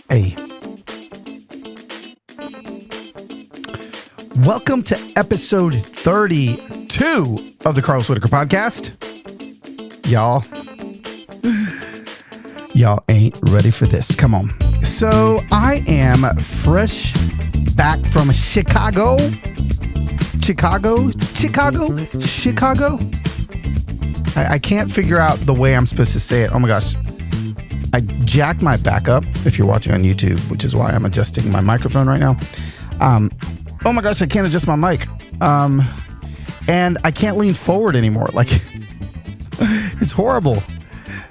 Hey. Welcome to episode 32 of the Carlos Whitaker podcast. Y'all ain't ready for this. Come on. So I am fresh back from Chicago. I can't figure out the way I'm supposed to say it. Oh my gosh. I jacked my back up if you're watching on YouTube, which is why I'm adjusting my microphone right now. Oh my gosh, I can't adjust my mic. And I can't lean forward anymore. Like, it's horrible.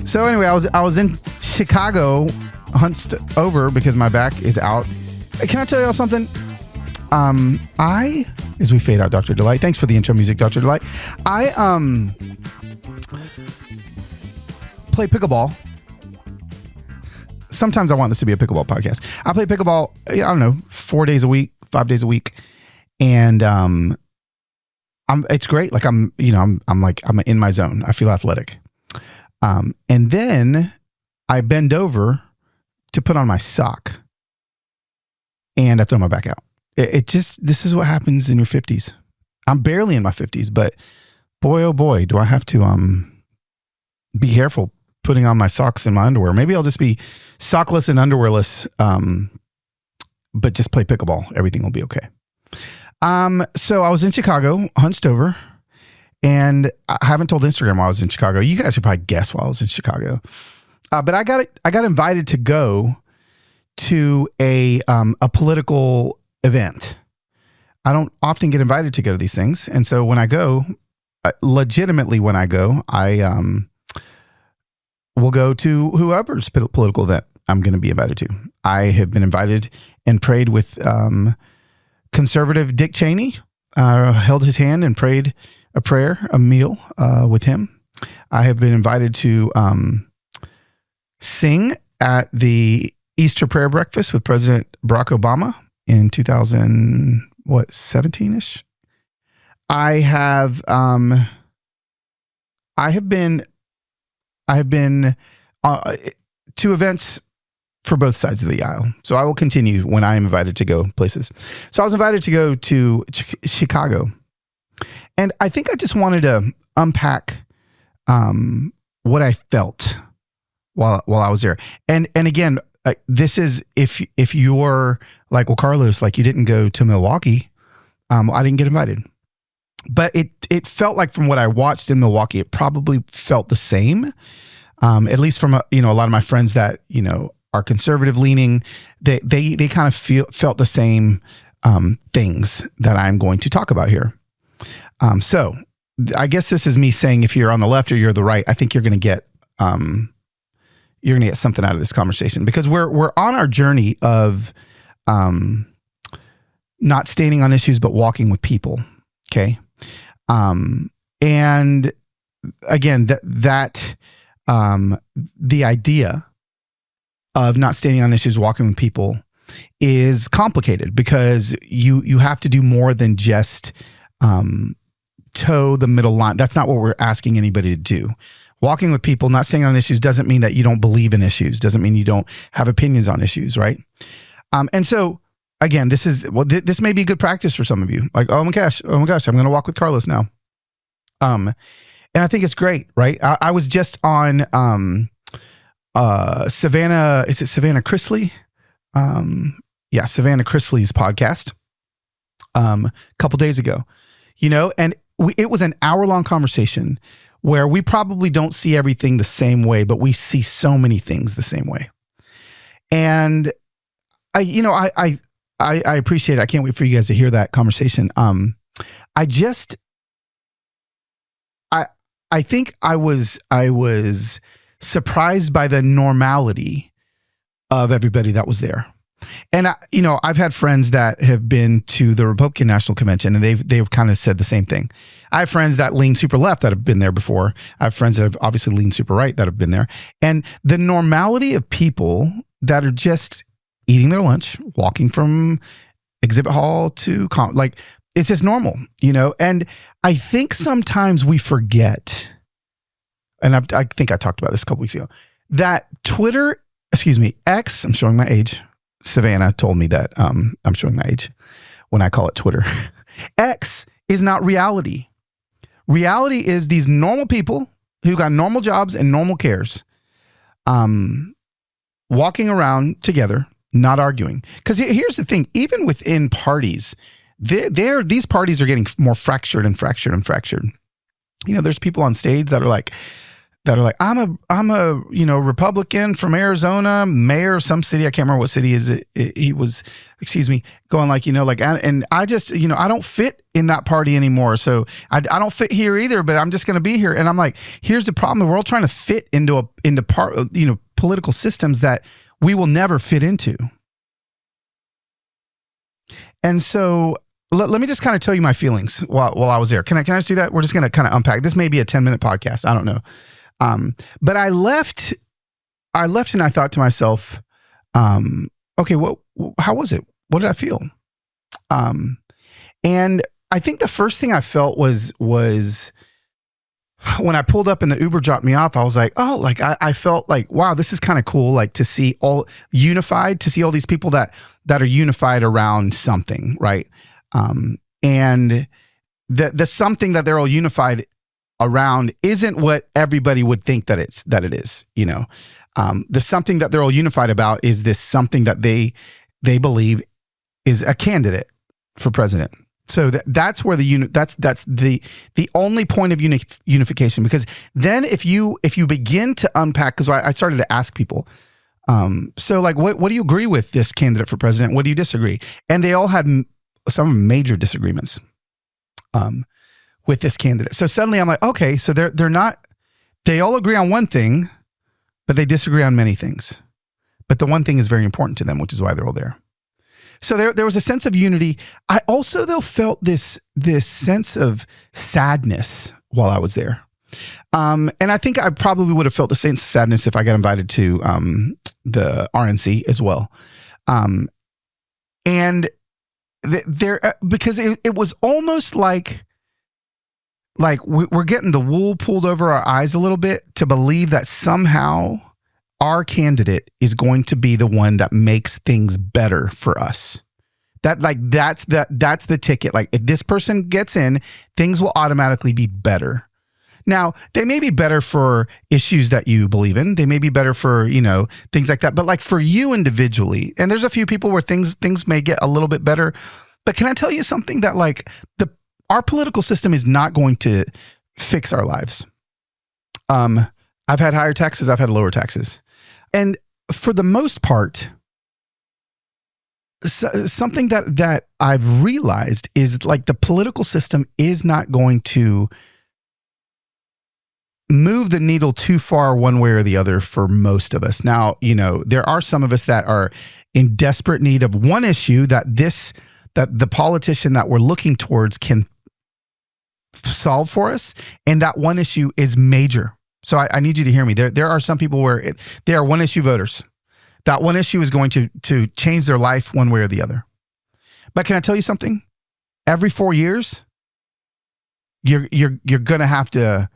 So anyway, I was in Chicago, hunched over because my back is out. Can I tell y'all something? As we fade out, Dr. Delight. Thanks for the intro music, Dr. Delight. I play pickleball. Sometimes I want this to be a pickleball podcast. I play pickleball, I don't know, 4 days a week, 5 days a week. And it's great. Like I'm in my zone. I feel athletic. And then I bend over to put on my sock and I throw my back out. This is what happens in your 50s. I'm barely in my 50s, but boy, oh boy, do I have to be careful putting on my socks and my underwear. Maybe I'll just be sockless and underwearless, but just play pickleball. Everything will be okay. So I was in Chicago, hunched over, and I haven't told Instagram while I was in Chicago. You guys could probably guess while I was in Chicago. But I got invited to go to a political event. I don't often get invited to go to these things. And so when I go, legitimately when I go, I will go to whoever's political event I'm going to be invited to. I have been invited and prayed with conservative Dick Cheney, held his hand and prayed a meal with him. I have been invited to sing at the Easter prayer breakfast with President Barack Obama in 2017-ish. I have been to events for both sides of the aisle. So I will continue when I am invited to go places. So I was invited to go to Chicago. And I think I just wanted to unpack what I felt while I was there. And again, this is if you're like, well, Carlos, like you didn't go to Milwaukee. I didn't get invited. But it felt like from what I watched in Milwaukee, it probably felt the same. At least from a lot of my friends that are conservative leaning, they kind of felt the same things that I'm going to talk about here. So I guess this is me saying if you're on the left or you're the right, I think you're going to get something out of this conversation because we're on our journey of not standing on issues but walking with people. Okay, and again that. The idea of not standing on issues, walking with people is complicated because you have to do more than just toe the middle line. That's not what we're asking anybody to do. Walking with people, not standing on issues doesn't mean that you don't believe in issues, doesn't mean you don't have opinions on issues, right? And so again, this may be good practice for some of you. Like, oh my gosh, I'm going to walk with Carlos now. And I think it's great, right? I was just on Savannah. Is it Savannah Chrisley? Savannah Chrisley's podcast a couple days ago. And it was an hour-long conversation where we probably don't see everything the same way, but we see so many things the same way. And I appreciate it. I can't wait for you guys to hear that conversation. I think I was surprised by the normality of everybody that was there. And I've had friends that have been to the Republican National Convention and they've kind of said the same thing. I have friends that lean super left that have been there before. I have friends that have obviously leaned super right that have been there. And the normality of people that are just eating their lunch, walking from exhibit hall to it's just normal, and I think sometimes we forget, and I think I talked about this a couple weeks ago, that X, I'm showing my age, Savannah told me that, I'm showing my age when I call it Twitter. X is not reality. Reality is these normal people who got normal jobs and normal cares, walking around together, not arguing. Because here's the thing, even within parties, these parties are getting more fractured and fractured and fractured. There's people on stage that are like, I'm a Republican from Arizona, mayor of some city. I can't remember what city is it. He was, going and I just, I don't fit in that party anymore. So I don't fit here either, but I'm just going to be here. And I'm like, here's the problem. We're all trying to fit into political systems that we will never fit into. And so let me just kind of tell you my feelings while I was there. Can I just do that? We're just going to kind of unpack. This may be a 10-minute podcast. I don't know. But I left and I thought to myself, okay, how was it? What did I feel? And I think the first thing I felt was when I pulled up and the Uber dropped me off, I was like, oh, I felt like, wow, this is kind of cool. To see all unified, to see all these people that are unified around something. Right. And the something that they're all unified around isn't what everybody would think that it is. The something that they're all unified about is this something that they believe is a candidate for president. So that's where that's the only point of unification. Because then if you begin to unpack, because I started to ask people, so what do you agree with this candidate for president? What do you disagree? And they all had some major disagreements with this candidate. So suddenly I'm like, okay, so they all agree on one thing, but they disagree on many things. But the one thing is very important to them, which is why they're all there. So there was a sense of unity. I also, though, felt this sense of sadness while I was there. And I think I probably would have felt the same sadness if I got invited to the RNC as well. And because it was almost like we're getting the wool pulled over our eyes a little bit to believe that somehow our candidate is going to be the one that makes things better for us. That's the ticket. If this person gets in, things will automatically be better. Now, they may be better for issues that you believe in. They may be better for, things like that. But for you individually, and there's a few people where things may get a little bit better. But can I tell you something that our political system is not going to fix our lives. I've had higher taxes. I've had lower taxes. And for the most part, something that I've realized is the political system is not going to move the needle too far one way or the other for most of us. Now, there are some of us that are in desperate need of one issue that the politician that we're looking towards can solve for us. And that one issue is major. So I need you to hear me. There are some people where they are one issue voters. That one issue is going to change their life one way or the other. But can I tell you something? Every 4 years, you're going to have to.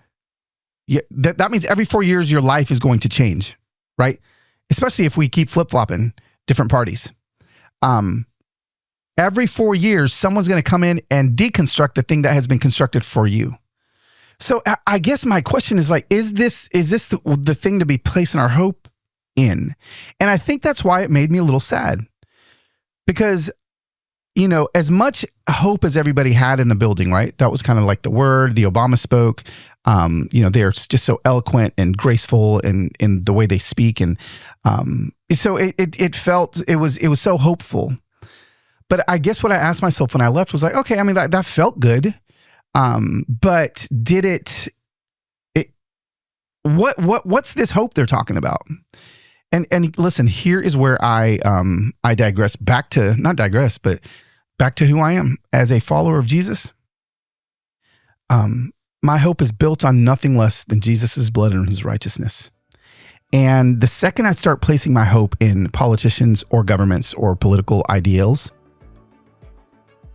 That means every 4 years your life is going to change, right? Especially if we keep flip-flopping different parties. Every 4 years, someone's going to come in and deconstruct the thing that has been constructed for you. So I guess my question is is this the thing to be placing our hope in? And I think that's why it made me a little sad. Because, as much hope as everybody had in the building, right? That was kind of the word, the Obama spoke. They're just so eloquent and graceful in the way they speak. And so it felt, it was so hopeful. But I guess what I asked myself when I left was okay, I mean, that felt good. But did what's this hope they're talking about? And listen, here is where I digress not digress, but back to who I am as a follower of Jesus. My hope is built on nothing less than Jesus's blood and his righteousness. And the second I start placing my hope in politicians or governments or political ideals,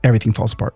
everything falls apart.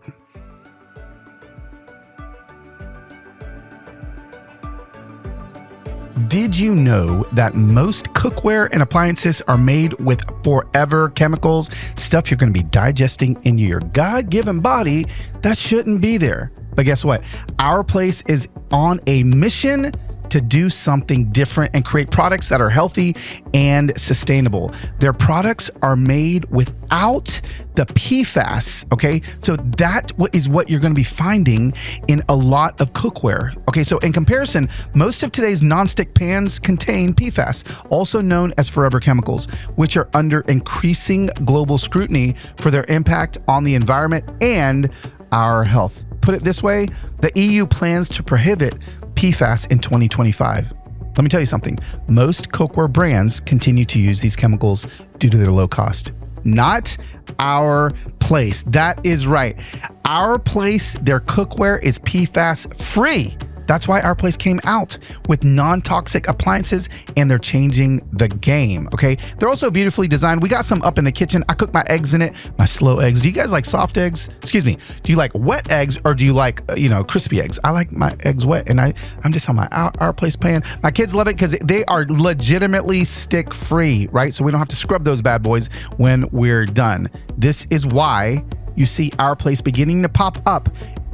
Did you know that most cookware and appliances are made with forever chemicals, stuff you're going to be digesting in your God-given body that shouldn't be there? But guess what? Our Place is on a mission to do something different and create products that are healthy and sustainable. Their products are made without the PFAS, okay? So that is what you're gonna be finding in a lot of cookware. Okay, so in comparison, most of today's nonstick pans contain PFAS, also known as forever chemicals, which are under increasing global scrutiny for their impact on the environment and our health. Put it this way, the EU plans to prohibit PFAS in 2025. Let me tell you something. Most cookware brands continue to use these chemicals due to their low cost. Not Our Place. That is right. Our Place, their cookware is PFAS free. That's why Our Place came out with non-toxic appliances, and they're changing the game, okay? They're also beautifully designed. We got some up in the kitchen. I cook my eggs in it, my slow eggs. Do you guys like soft eggs? Excuse me. Do you like wet eggs, or do you like, crispy eggs? I like my eggs wet, and I'm just on my Our Place pan. My kids love it because they are legitimately stick-free, right? So we don't have to scrub those bad boys when we're done. This is why you see Our Place beginning to pop up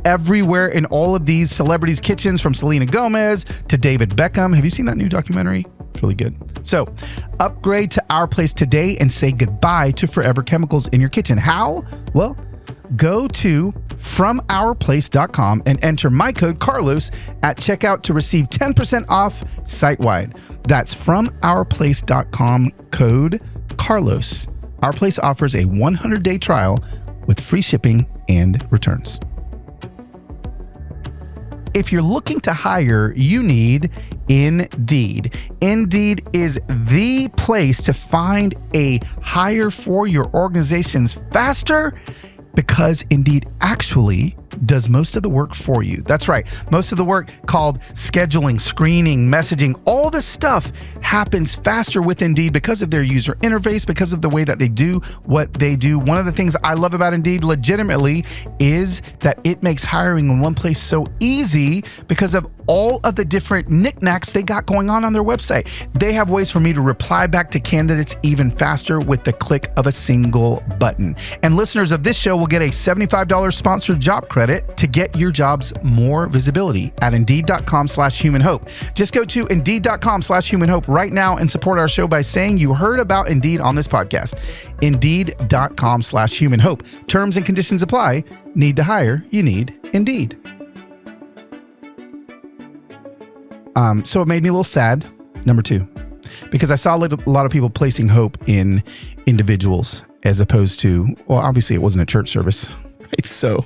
everywhere in all of these celebrities' kitchens, from Selena Gomez to David Beckham. Have you seen that new documentary? It's really good. So upgrade to Our Place today and say goodbye to forever chemicals in your kitchen. How? Well, go to FromOurPlace.com and enter my code Carlos at checkout to receive 10% off site-wide. That's FromOurPlace.com, code Carlos. Our Place offers a 100-day trial with free shipping and returns. If you're looking to hire, you need Indeed. Indeed is the place to find a hire for your organizations faster, because Indeed actually does most of the work for you. That's right. Most of the work, called scheduling, screening, messaging, all this stuff happens faster with Indeed because of their user interface, because of the way that they do what they do. One of the things I love about Indeed legitimately is that it makes hiring in one place so easy because of all of the different knickknacks they got going on their website. They have ways for me to reply back to candidates even faster with the click of a single button. And listeners of this show will get a $75 sponsored job credit to get your jobs more visibility at Indeed.com/humanhope. Just go to Indeed.com/humanhope right now and support our show by saying you heard about Indeed on this podcast. Indeed.com/humanhope. Terms and conditions apply. Need to hire? You need Indeed. So it made me a little sad, number 2, because I saw a lot of people placing hope in individuals as opposed to, well, obviously it wasn't a church service, right? So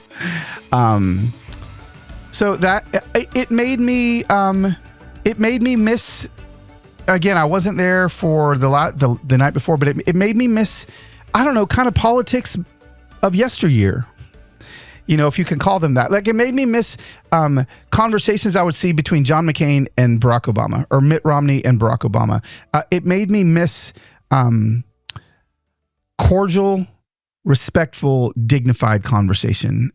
that it made me miss. Again, I wasn't there for the night before, but it made me miss, I don't know, kind of politics of yesteryear. If you can call them that. Like, it made me miss conversations I would see between John McCain and Barack Obama, or Mitt Romney and Barack Obama. It made me miss cordial, respectful, dignified conversation.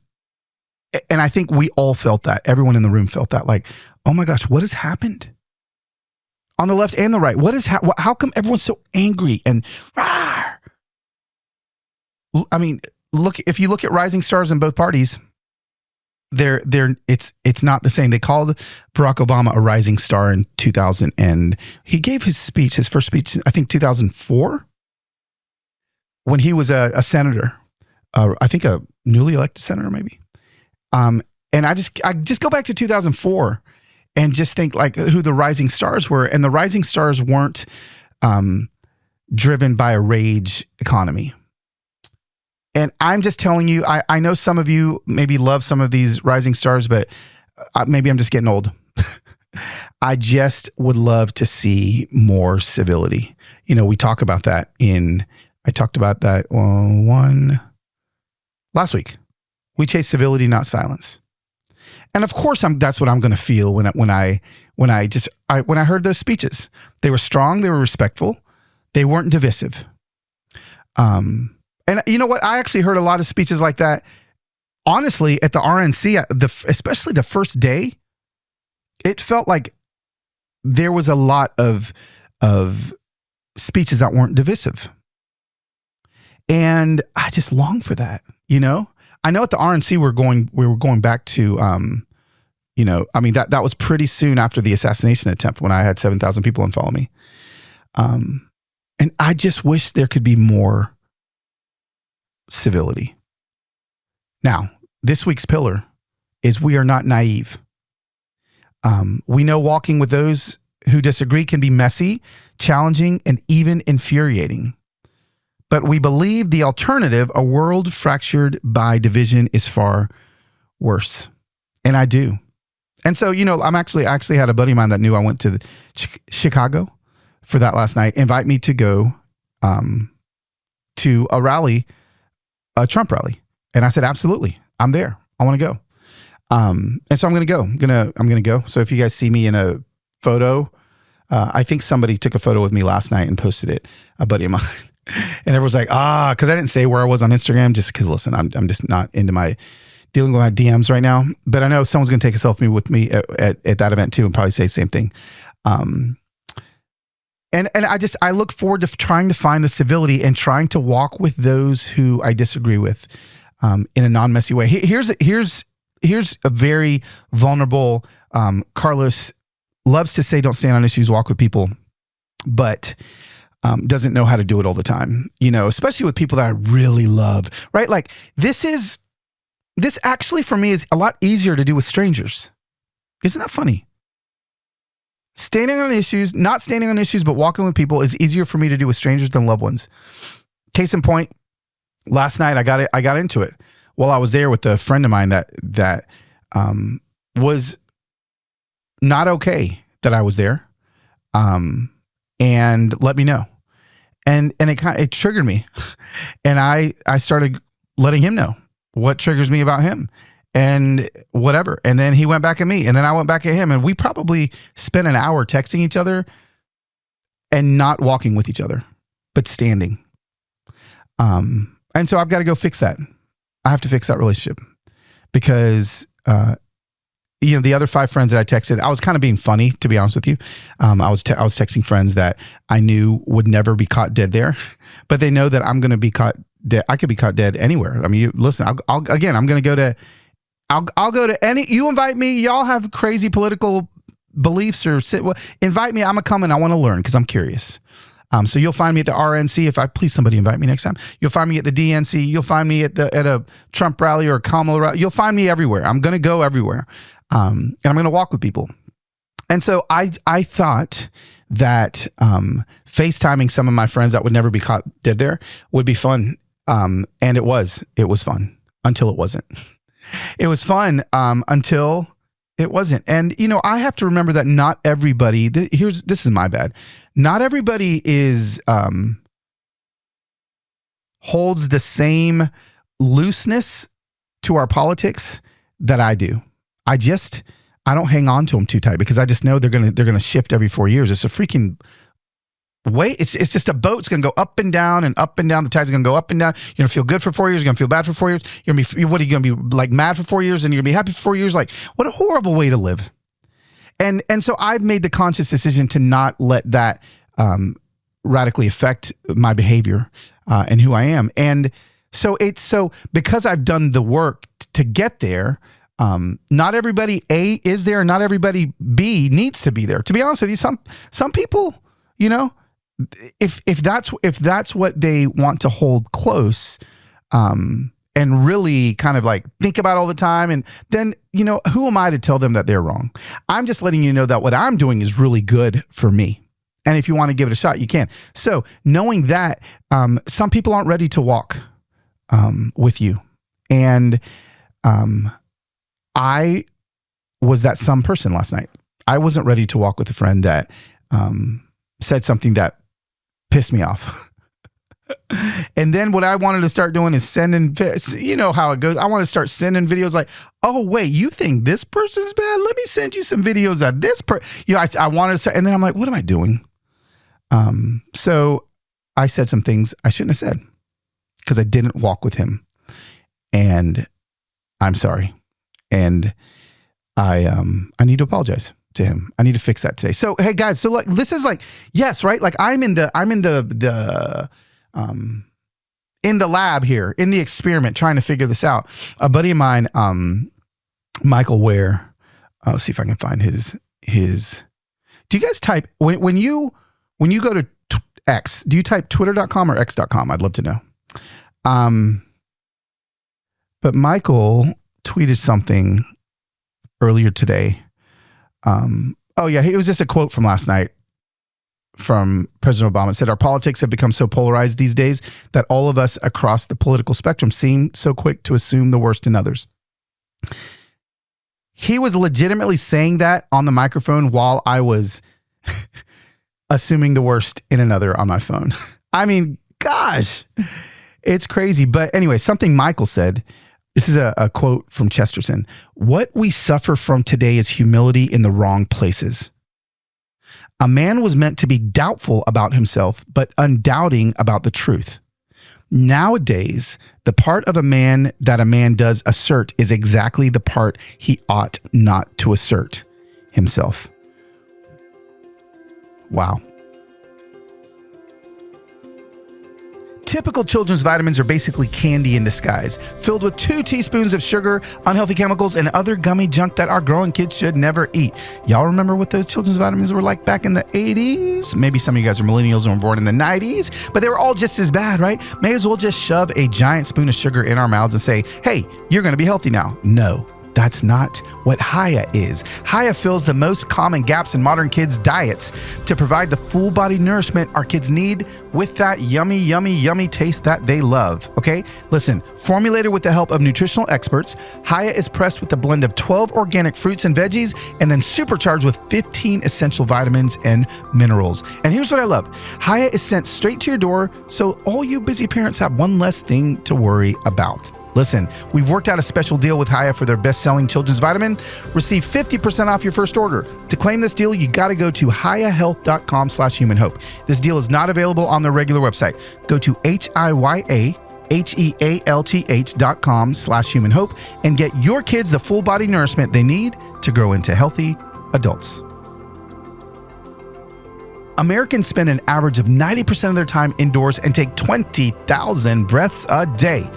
And I think we all felt that. Everyone in the room felt that. Like, oh my gosh, what has happened? On the left and the right. How come everyone's so angry and rawr? I mean, if you look at rising stars in both parties, it's not the same. They called Barack Obama a rising star in 2000, and he gave his first speech, I think 2004, when he was a senator, I think a newly elected senator maybe. And I just go back to 2004 and just think like who the rising stars were, and the rising stars weren't driven by a rage economy. And I'm just telling you, I know some of you maybe love some of these rising stars, but maybe I'm just getting old. I just would love to see more civility. We talk about that I talked about that last week. We chase civility, not silence. And of course, that's what I'm going to feel when I heard those speeches. They were strong. They were respectful. They weren't divisive. And you know what? I actually heard a lot of speeches like that. Honestly, at the RNC, especially the first day, it felt like there was a lot of speeches that weren't divisive. And I just long for that, I know at the RNC we were going back to, that was pretty soon after the assassination attempt when I had 7,000 people unfollow me. And I just wish there could be more civility. Now, this week's pillar is we are not naive. We know walking with those who disagree can be messy, challenging, and even infuriating. But we believe the alternative, a world fractured by division, is far worse. And I do. And so, I actually had a buddy of mine that knew I went to Chicago for that last night, invite me to go to a rally, a Trump rally. And I said, absolutely, I'm there. I want to go. And so I'm going to go. I'm going to go. So if you guys see me in a photo, I think somebody took a photo with me last night and posted it, a buddy of mine. And everyone's like, because I didn't say where I was on Instagram, just because, listen, I'm just not into dealing with my DMs right now. But I know someone's going to take a selfie with me at that event too and probably say the same thing. And I look forward to trying to find the civility and trying to walk with those who I disagree with in a non-messy way. Here's a very vulnerable, Carlos loves to say, don't stand on issues, walk with people, but doesn't know how to do it all the time, especially with people that I really love, right? Like this actually for me is a lot easier to do with strangers. Isn't that funny? Standing on issues, not standing on issues, but walking with people is easier for me to do with strangers than loved ones. Case in point, last night I got into it while I was there with a friend of mine that was not okay that I was there, and let me know. And it triggered me. And I started letting him know what triggers me about him and whatever. And then he went back at me and then I went back at him, and we probably spent an hour texting each other and not walking with each other, but standing. And so I've got to go fix that. I have to fix that relationship because, the other 5 friends that I texted, I was kind of being funny, to be honest with you. I was texting friends that I knew would never be caught dead there, but they know that I'm going to be caught dead. I could be caught dead anywhere. I mean, listen, I'm going to go to, I'll go to any, you invite me, y'all have crazy political beliefs or invite me. I'm going to come and I want to learn because I'm curious. So you'll find me at the RNC. Please somebody invite me next time. You'll find me at the DNC. You'll find me at a Trump rally or a Kamala rally. You'll find me everywhere. I'm going to go everywhere. And I'm going to walk with people. And so I thought that FaceTiming some of my friends that would never be caught dead there would be fun. And it was fun until it wasn't. It was fun until it wasn't. And, I have to remember that not everybody, this is my bad. Not everybody holds the same looseness to our politics that I do. I don't hang on to them too tight because I just know they're gonna shift every 4 years. It's a freaking way. It's just a boat. It's gonna go up and down and up and down. The tides are gonna go up and down. You're gonna feel good for 4 years. You're gonna feel bad for 4 years. You're gonna be, what are you gonna be like, mad for 4 years, and you're gonna be happy for 4 years? Like, what a horrible way to live. And so I've made the conscious decision to not let that radically affect my behavior and who I am. And so because I've done the work to get there. Not everybody A is there, not everybody B needs to be there. To be honest with you, some people, if that's what they want to hold close, and really kind of like think about all the time, and then, who am I to tell them that they're wrong? I'm just letting you know that what I'm doing is really good for me. And if you want to give it a shot, you can. So knowing that, some people aren't ready to walk, with you. And, I was that some person last night. I wasn't ready to walk with a friend that said something that pissed me off. And then what I wanted to start doing is sending, you know how it goes. I want to start sending videos like, oh, wait, you think this person's bad? Let me send you some videos of this person. I wanted to start. And then I'm like, what am I doing? So I said some things I shouldn't have said because I didn't walk with him. And I'm sorry. And I need to apologize to him. I need to fix that today. So, hey guys, so like, this is like, yes, right? Like I'm in the lab here, in the experiment, trying to figure this out. A buddy of mine, Michael Ware, let's see if I can find his, do you guys type, when you go to X, do you type twitter.com or x.com? I'd love to know. But Michael tweeted something earlier today. Oh yeah, it was just a quote from last night from President Obama. It said, our politics have become so polarized these days that all of us across the political spectrum seem so quick to assume the worst in others. He was legitimately saying that on the microphone while I was assuming the worst in another on my phone. I mean, gosh, it's crazy. But anyway, something Michael said, this is a quote from Chesterton. What we suffer from today is humility in the wrong places. A man was meant to be doubtful about himself, but undoubting about the truth. Nowadays, the part of a man that a man does assert is exactly the part he ought not to assert himself. Wow. Typical children's vitamins are basically candy in disguise, filled with 2 teaspoons of sugar, unhealthy chemicals, and other gummy junk that our growing kids should never eat. Y'all remember what those children's vitamins were like back in the 80s? Maybe some of you guys are millennials and were born in the 90s, but they were all just as bad, right? May as well just shove a giant spoon of sugar in our mouths and say, hey, you're going to be healthy now. No. That's not what Hiya is. Hiya fills the most common gaps in modern kids' diets to provide the full body nourishment our kids need with that yummy, yummy, yummy taste that they love. Okay? Listen, formulated with the help of nutritional experts, Hiya is pressed with a blend of 12 organic fruits and veggies and then supercharged with 15 essential vitamins and minerals. And here's what I love. Hiya is sent straight to your door, so all you busy parents have one less thing to worry about. Listen, we've worked out a special deal with Hiya for their best-selling children's vitamin. Receive 50% off your first order. To claim this deal, you got to go to hiyahealth.com/humanhope. This deal is not available on their regular website. Go to hiyahealth.com/humanhope and get your kids the full body nourishment they need to grow into healthy adults. Americans spend an average of 90% of their time indoors and take 20,000 breaths a day.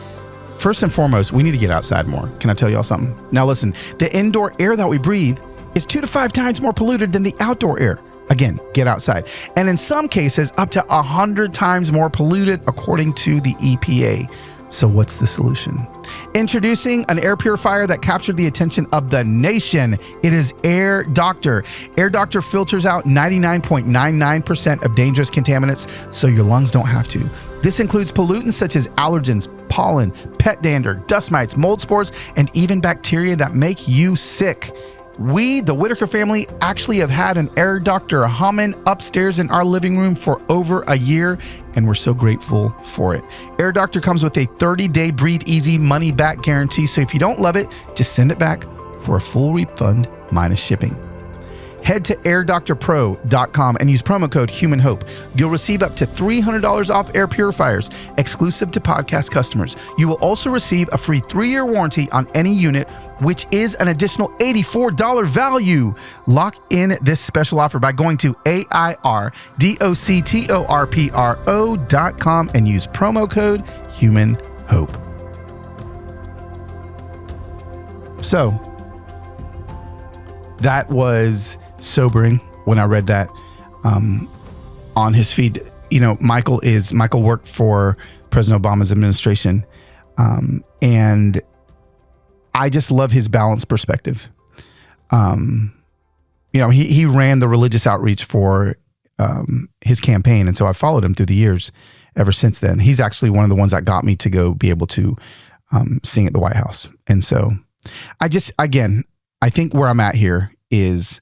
First and foremost, we need to get outside more. Can I tell y'all something? Now listen, the indoor air that we breathe is 2 to 5 times more polluted than the outdoor air. Again, get outside. And in some cases, up to 100 times more polluted according to the EPA. So what's the solution? Introducing an air purifier that captured the attention of the nation. It is Air Doctor. Air Doctor filters out 99.99% of dangerous contaminants so your lungs don't have to. This includes pollutants such as allergens, pollen, pet dander, dust mites, mold spores, and even bacteria that make you sick. We, the Whitaker family, actually have had an Air Doctor humming upstairs in our living room for over a year, and we're so grateful for it. Air Doctor comes with a 30-day breathe easy money back guarantee, so if you don't love it, just send it back for a full refund minus shipping. Head to airdoctorpro.com and use promo code HUMANHOPE. You'll receive up to $300 off air purifiers exclusive to podcast customers. You will also receive a free 3-year warranty on any unit, which is an additional $84 value. Lock in this special offer by going to airdoctorpro.com and use promo code HUMANHOPE. So, that was sobering when I read that on his feed. You know, Michael worked for President Obama's administration, and I just love his balanced perspective. You know, he ran the religious outreach for his campaign, and so I followed him through the years ever since then. He's actually one of the ones that got me to go be able to sing at the White House. And so I think where I'm at here is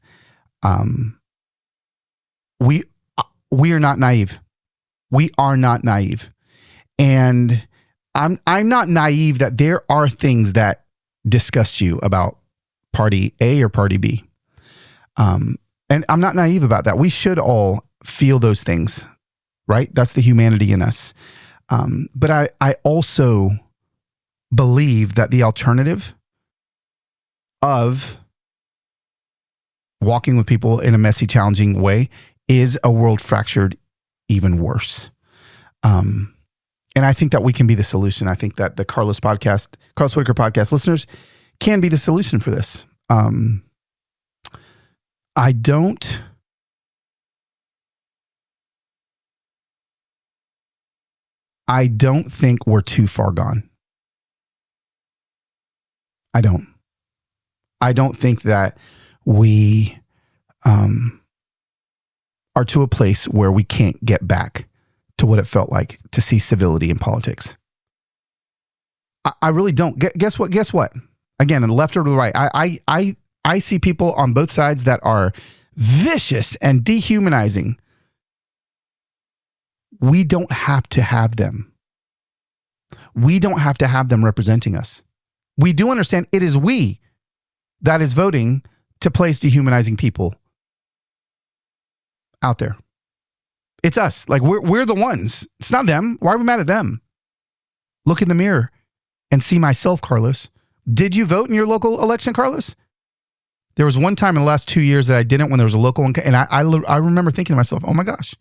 we are not naive. We are not naive. And I'm not naive that there are things that disgust you about party A or party B. And I'm not naive about that. We should all feel those things, right? That's the humanity in us. But I also believe that the alternative of walking with people in a messy, challenging way is a world fractured even worse. And I think that we can be the solution. I think that the Carlos Whitaker podcast listeners can be the solution for this. I don't think we're too far gone. I don't think that we are to a place where we can't get back to what it felt like to see civility in politics. I really don't. Guess what? Again, on the left or to the right, I see people on both sides that are vicious and dehumanizing. We don't have to have them. We don't have to have them representing us. We do understand it is we that is voting to place dehumanizing people out there. It's us. Like we're the ones. It's not them. Why are we mad at them? Look in the mirror and see myself, Carlos. Did you vote in your local election, Carlos? There was one time in the last 2 years that I didn't when there was a local, and I remember thinking to myself, oh my gosh,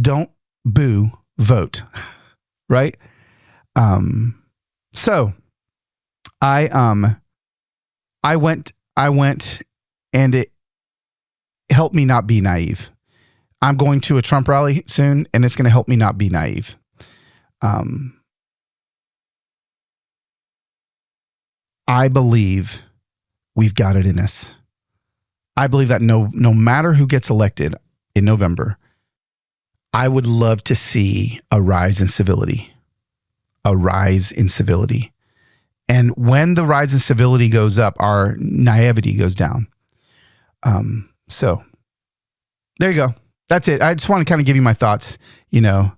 don't boo, vote, right? So I went and it helped me not be naive. I'm going to a Trump rally soon, and it's going to help me not be naive. I believe we've got it in us. I believe that no matter who gets elected in November, I would love to see a rise in civility. And when the rise in civility goes up, our naivety goes down. So there you go. That's it. I just want to kind of give you my thoughts. I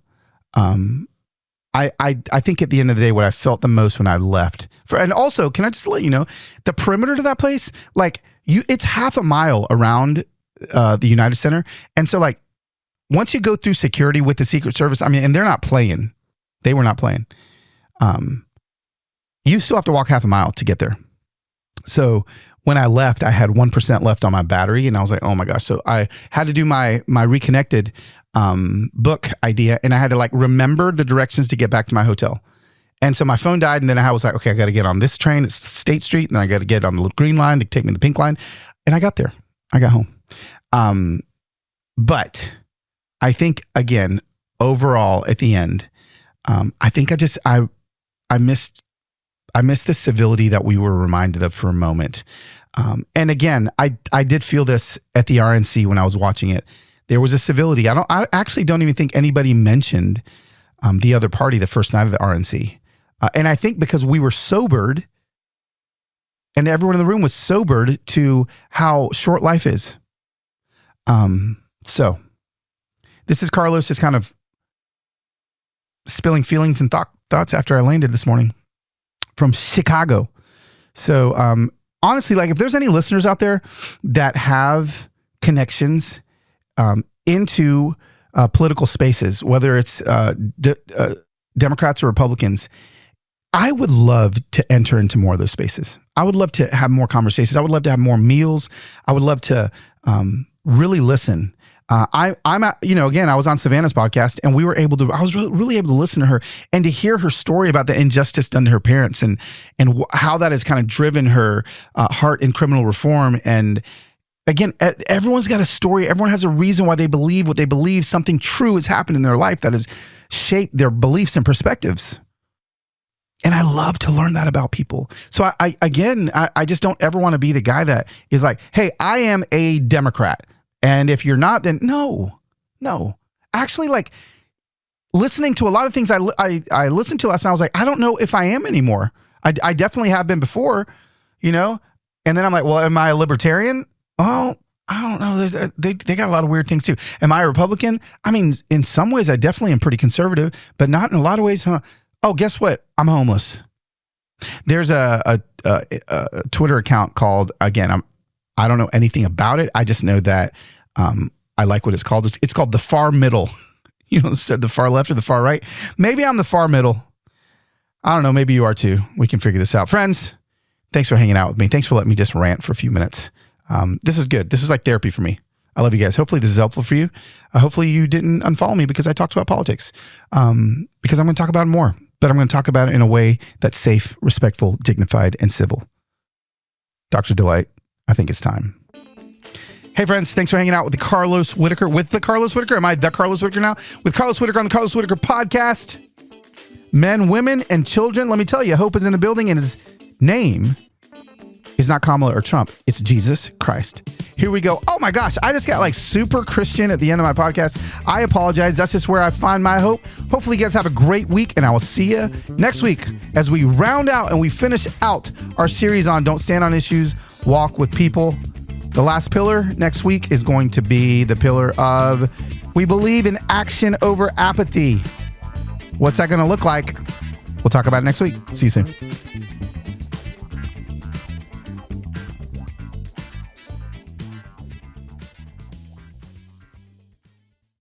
think at the end of the day, what I felt the most when I left and also, can I just let you know, the perimeter to that place, like it's half a mile around the United Center. And so like, once you go through security with the Secret Service, I mean, and they're not playing, they were not playing. You still have to walk half a mile to get there. So when I left, I had 1% left on my battery, and I was like, oh my gosh. So I had to do my Reconnected book idea, and I had to like remember the directions to get back to my hotel. And so my phone died, and then I was like, okay, I got to get on this train. It's State Street, and then I got to get on the green line to take me to the pink line. And I got there. I got home. But I think, again, overall at the end, I think I missed the civility that we were reminded of for a moment. And again, I did feel this at the RNC when I was watching it. There was a civility. I actually don't even think anybody mentioned the other party the first night of the RNC. And I think because we were sobered, and everyone in the room was sobered to how short life is. So this is Carlos just kind of spilling feelings and thoughts after I landed this morning from Chicago. So honestly, like if there's any listeners out there that have connections into political spaces, whether it's Democrats or Republicans, I would love to enter into more of those spaces. I would love to have more conversations. I would love to have more meals. I would love to really listen. Again, I was on Savannah's podcast, and I was really able to listen to her and to hear her story about the injustice done to her parents and how that has kind of driven her heart in criminal reform. And again, everyone's got a story. Everyone has a reason why they believe what they believe. Something true has happened in their life that has shaped their beliefs and perspectives. And I love to learn that about people. So I just don't ever want to be the guy that is like, hey, I am a Democrat. And if you're not, then no. Actually, like listening to a lot of things I listened to last night, I was like, I don't know if I am anymore. I definitely have been before, And then I'm like, well, am I a libertarian? Oh, I don't know. They got a lot of weird things too. Am I a Republican? I mean, in some ways, I definitely am pretty conservative, but not in a lot of ways, huh? Oh, guess what? I'm homeless. There's a Twitter account called, again, I don't know anything about it. I just know that I like what it's called. It's called the far middle. Instead the far left or the far right. Maybe I'm the far middle. I don't know. Maybe you are too. We can figure this out. Friends, Thanks for hanging out with me. Thanks for letting me just rant for a few minutes. This is good. This is like therapy for me. I love you guys. Hopefully this is helpful for you. Hopefully you didn't unfollow me because I talked about politics. Because I'm going to talk about it more, but I'm going to talk about it in a way that's safe, respectful, dignified, and civil. Dr. Delight, I think it's time. Hey friends, thanks for hanging out with Carlos Whitaker. Am I the Carlos Whitaker now? With Carlos Whitaker on the Carlos Whitaker podcast. Men, women, and children. Let me tell you, hope is in the building, and his name is not Kamala or Trump. It's Jesus Christ. Here we go. Oh my gosh, I just got like super Christian at the end of my podcast. I apologize. That's just where I find my hope. Hopefully you guys have a great week, and I will see you next week as we round out and we finish out our series on Don't Stand on Issues, Walk with People. The last pillar next week is going to be the pillar of we believe in action over apathy. What's that going to look like? We'll talk about it next week. See you soon.